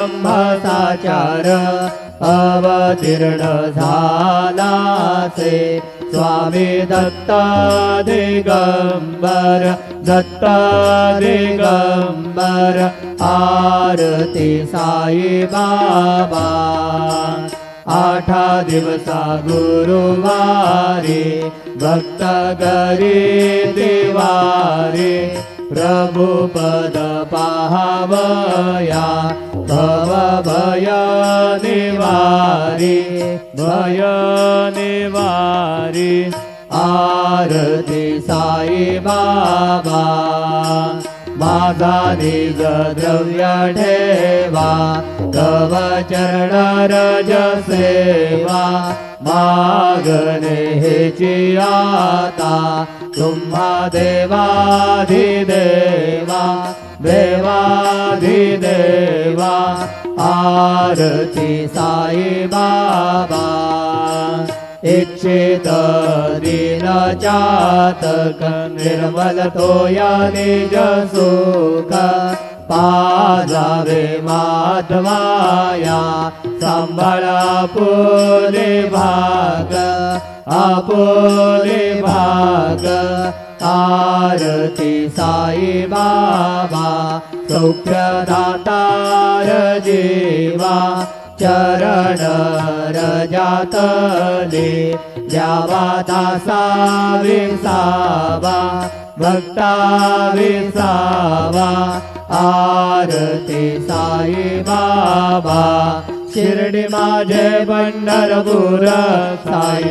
ब्रह्मसाचार अवतीर्ण झालासे स्वामी दत्ता दिगंबर दत्ता दिगंबर आरती साई बाबा। 8 दिवसा गुरुवारी भक्त गरी दिवारी प्रभु पद पाहावया भव भय निवारी भय निवारी आरती साई बाबा। माझा निज द्रव्य ठेवा तव चरण रज सेवा मागणे हेची आता तुम्हा देवाधिदेवा देवाधिदेवा आरती साई बाबा। इच्छित दीन चातक निर्मल तोया निज सुख पाजावे माधवाया सांभाळा आपुले भाग आपुले भाग आरती साई बाबा। सौख्यदातार जीवा चरण रजातले द्यावा दासा विसावा भक्ता विसावा आरती साई बाबा। शिर्डी माझे पंढरपूर साई